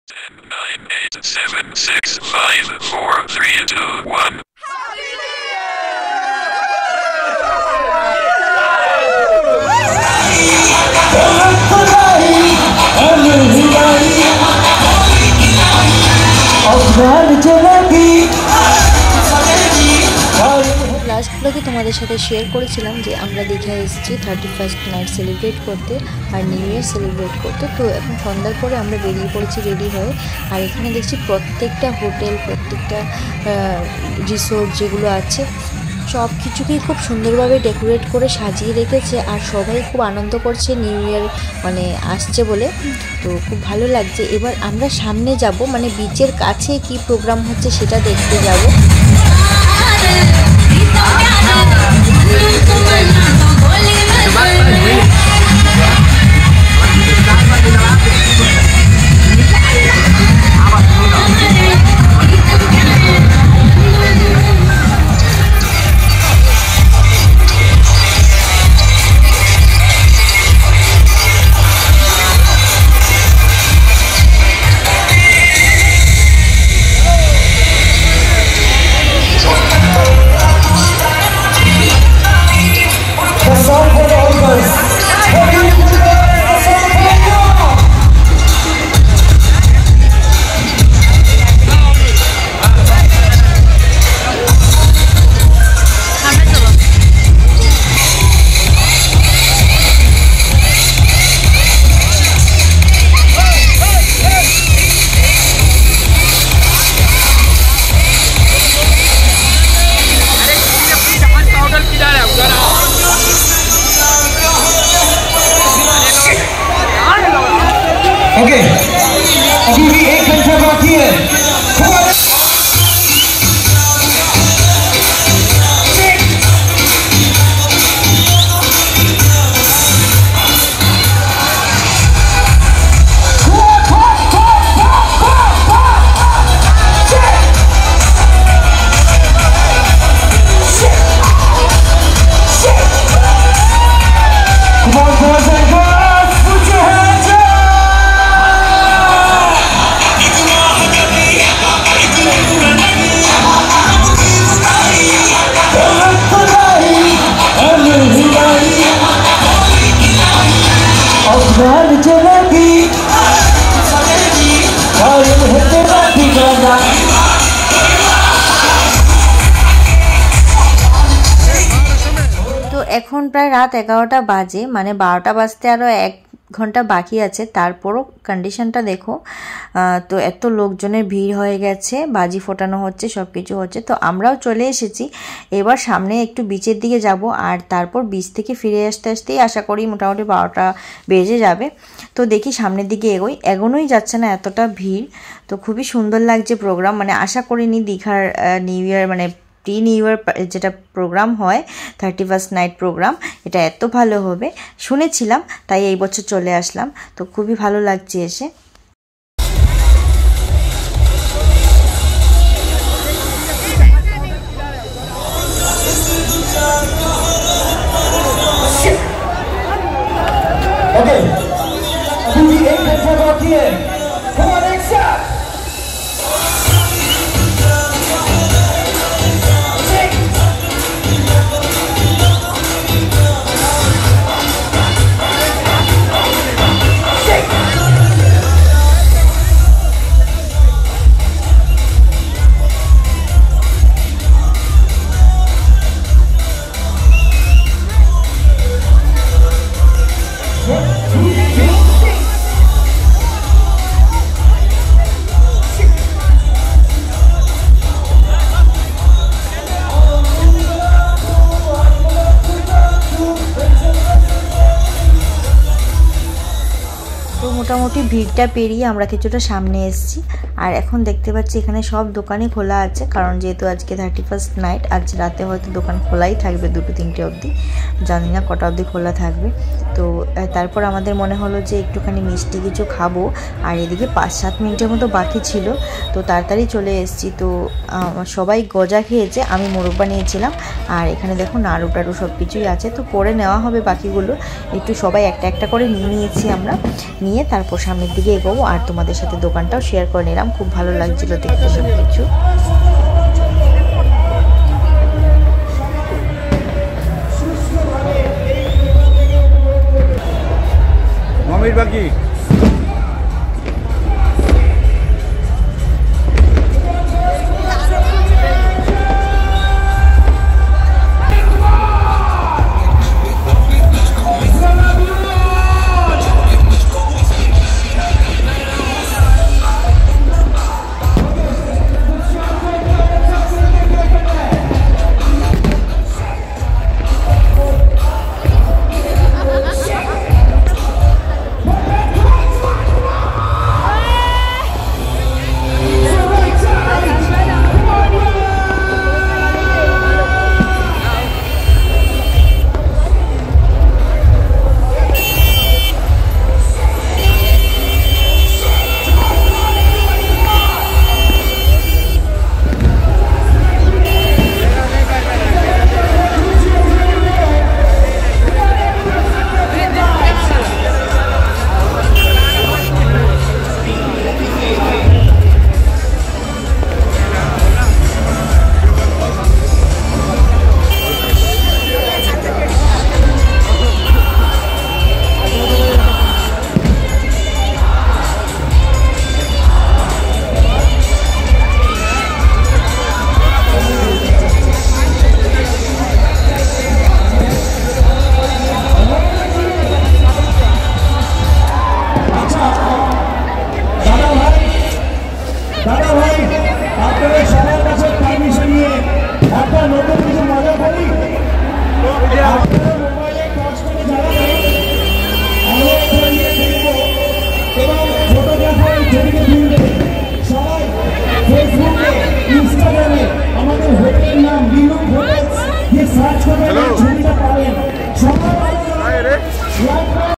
10, 9, 8, 7, 6, 5, 4, 3, 2, 1. Last ব্লগে তোমাদের সাথে শেয়ার করেছিলাম যে আমরা দেখে এসেছি 31st নাইট সেলিব্রেট করতে আর নিউ ইয়ার সেলিব্রেট করতে। তো এখন সন্ধ্যার পরে আমরা বেরিয়ে পড়েছি রেডি হয়ে। আর এখানে দেখছি প্রত্যেকটা হোটেল, প্রত্যেকটা রিসোর্ট যেগুলো আছে সব কিছুকেই খুব সুন্দরভাবে ডেকোরেট করে সাজিয়ে রেখেছে। আর সবাই খুব আনন্দ করছে নিউ ইয়ার মানে আসছে বলে, তো খুব ভালো লাগছে। এবার আমরা সামনে যাব, মানে বিচের কাছে কি প্রোগ্রাম হচ্ছে সেটা দেখতে যাব। ओके, अभी भी 1 घंटा बाकी है। তো এখন প্রায় রাত 11টা বাজে, মানে 12টা বাজতে আরও 1 ঘন্টা বাকি আছে। তারপরও কন্ডিশনটা দেখো, তো এত লোকজনের ভিড় হয়ে গেছে, বাজি ফোটানো হচ্ছে, সব কিছু হচ্ছে। তো আমরাও চলে এসেছি। এবার সামনে একটু বিচের দিকে যাব, আর তারপর বিচ থেকে ফিরে আসতে আসতেই আশা করি মোটামুটি 12টা বেজে যাবে। তো দেখি সামনের দিকে এগোনোই যাচ্ছে না, এতটা ভিড়। তো খুবই সুন্দর লাগছে প্রোগ্রাম, মানে আশা করিনি দীঘার নিউ ইয়ার মানে প্রি নিউ ইয়ার যেটা প্রোগ্রাম হয় 31st নাইট প্রোগ্রাম, এটা এত ভালো হবে শুনেছিলাম, তাই এই বছর চলে আসলাম। তো খুবই ভালো লাগছে এসে। ओके, अभी भी 1 घंटा बाकी है। Come on, next up. মোটামুটি ভিড়টা পেরিয়ে আমরা কিছুটা সামনে এসেছি। আর এখন দেখতে পাচ্ছি এখানে সব দোকানই খোলা আছে, কারণ যেহেতু আজকে 31st নাইট, আজ রাতে হয়তো দোকান খোলাই থাকবে 2-3টে অবধি, জানি না কটা অবধি খোলা থাকবে। তো তারপর আমাদের মনে হলো যে একটুখানি মিষ্টি কিছু খাবো, আর এদিকে 5-7 মিনিটের মতো বাকি ছিল, তো তাড়াতাড়ি চলে এসেছি। তো সবাই গজা খেয়েছে, আমি মোরব্বা নিয়েছিলাম। আর এখানে দেখো নাড়ু টাড়ু সব কিছুই আছে, তো করে নেওয়া হবে বাকিগুলো। একটু সবাই একটা একটা করে নিয়ে নিয়েছি আমরা, নিয়ে তারপর তারপর সামনের দিকে এগোবো আর তোমাদের সাথে দোকানটাও শেয়ার করে নিলাম। খুব ভালো লাগছিল দেখতে সব কিছু। মমির বাকি ফেসবুকে, ইনস্টাগ্রামে